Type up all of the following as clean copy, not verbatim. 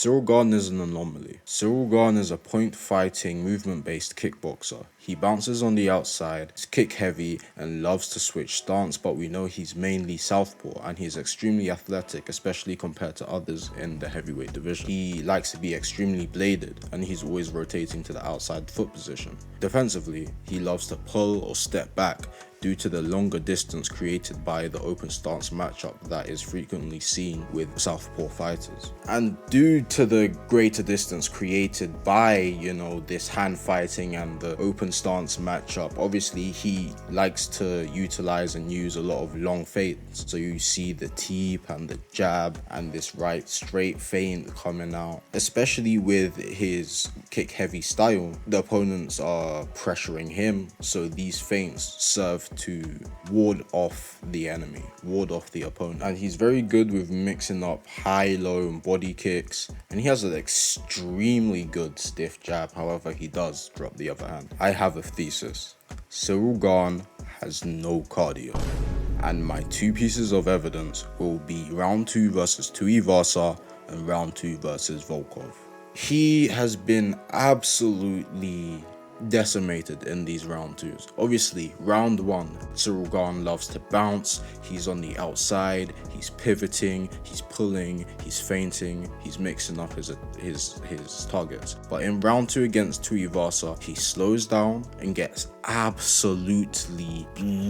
Ciryl Gane is an anomaly. Ciryl Gane is a point-fighting, movement-based kickboxer. He bounces on the outside, is kick-heavy, and loves to switch stance, but we know he's mainly southpaw, and he's extremely athletic, especially compared to others in the heavyweight division. He likes to be extremely bladed, and he's always rotating to the outside foot position. Defensively, he loves to pull or step back, due to the longer distance created by the open stance matchup that is frequently seen with southpaw fighters. And due to the greater distance created by, this hand fighting and the open stance matchup, obviously he likes to utilize and use a lot of long feints. So you see the teep and the jab and this right straight feint coming out. Especially with his kick heavy style, the opponents are pressuring him, so these feints serve to ward off the enemy, ward off the opponent. And he's very good with mixing up high, low, and body kicks, and he has an extremely good stiff jab. However, he does drop the other hand. I have a thesis. Ciryl Gane has no cardio, and my two pieces of evidence will be round 2 versus Tuivasa and round 2 versus Volkov. He has been absolutely decimated in these round 2s. Obviously, round 1, Ciryl Gane loves to bounce. He's on the outside, he's pivoting, he's pulling, he's feinting, he's mixing up his targets. But in round 2 against Tuivasa, he slows down and gets absolutely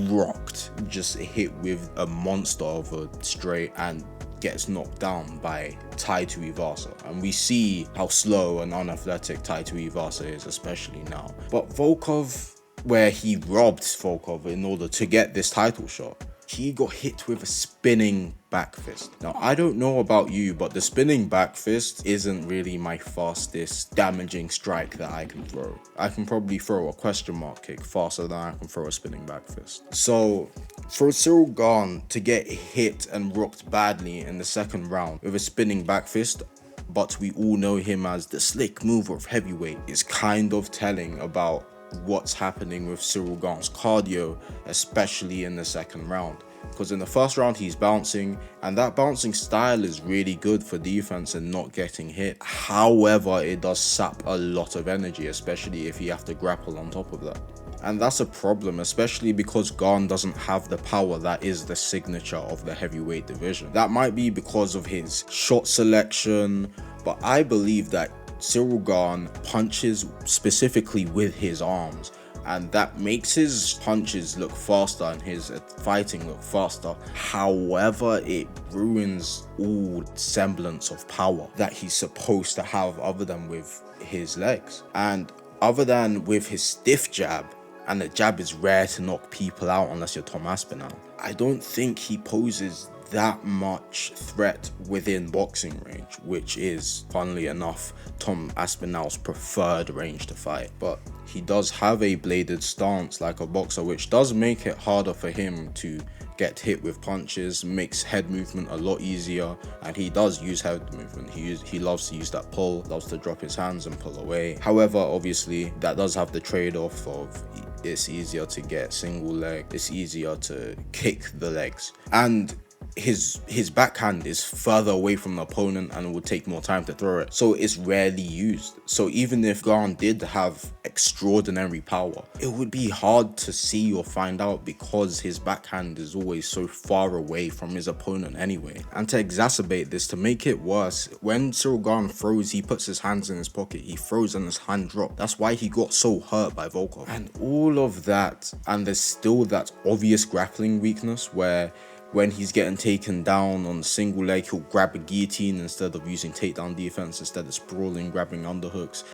rocked, just hit with a monster of a straight, and gets knocked down by Tai Tuivasa. And we see how slow and unathletic Tai Tuivasa is, especially now. But Volkov, where he robbed Volkov in order to get this title shot, he got hit with a spinning back fist. Now, I don't know about you, but the spinning back fist isn't really my fastest damaging strike that I can throw. I can probably throw a question mark kick faster than I can throw a spinning back fist. So for Ciryl Gane to get hit and rocked badly in the second round with a spinning back fist, but we all know him as the slick mover of heavyweight, is kind of telling about what's happening with Ciryl Gane's cardio, especially in the second round. Because in the first round he's bouncing, and that bouncing style is really good for defense and not getting hit. However, it does sap a lot of energy, especially if you have to grapple on top of that. And that's a problem, especially because Gane doesn't have the power that is the signature of the heavyweight division. That might be because of his shot selection, but I believe that Ciryl Gane punches specifically with his arms, and that makes his punches look faster and his fighting look faster. However, it ruins all semblance of power that he's supposed to have other than with his legs. And other than with his stiff jab, and the jab is rare to knock people out unless you're Tom Aspinall, I don't think he poses that much threat within boxing range, which is, funnily enough, Tom Aspinall's preferred range to fight. But he does have a bladed stance like a boxer, which does make it harder for him to get hit with punches, makes head movement a lot easier, and he does use head movement. He loves to use that pull, loves to drop his hands and pull away. However, obviously, that does have the trade-off of it's easier to get single leg, it's easier to kick the legs, and his backhand is further away from the opponent and it would take more time to throw it, so it's rarely used. So even if Gane did have extraordinary power, it would be hard to see or find out because his backhand is always so far away from his opponent anyway. And to exacerbate this, to make it worse, when Ciryl Gane throws, he puts his hands in his pocket, he throws and his hand drop. That's why he got so hurt by Volkov. And all of that, and there's still that obvious grappling weakness where when he's getting taken down on the single leg, he'll grab a guillotine instead of using takedown defense, instead of sprawling, grabbing underhooks.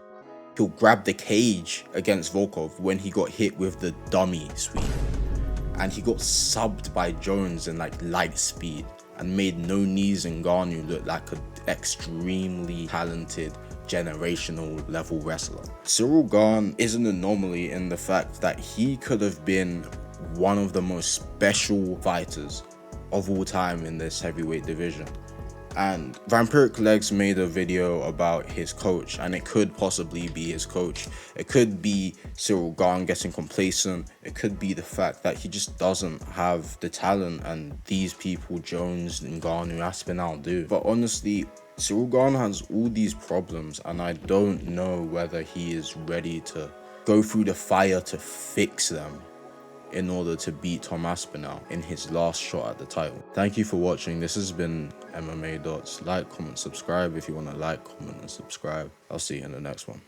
He'll grab the cage against Volkov when he got hit with the dummy sweep. And he got subbed by Jones in light speed and made no knees in Gane look like an extremely talented generational level wrestler. Ciryl Gane is an anomaly in the fact that he could have been one of the most special fighters of all time in this heavyweight division. And Vampiric Legs made a video about his coach, and it could possibly be his coach. It could be Ciryl Gane getting complacent. It could be the fact that he just doesn't have the talent and these people, Jones and Gane, Aspinall, do. But honestly, Ciryl Gane has all these problems, and I don't know whether he is ready to go through the fire to fix them in order to beat Tom Aspinall in his last shot at the title. Thank you for watching. This has been MMA Dots. Like, comment, subscribe if you want to like, comment, and subscribe. I'll see you in the next one.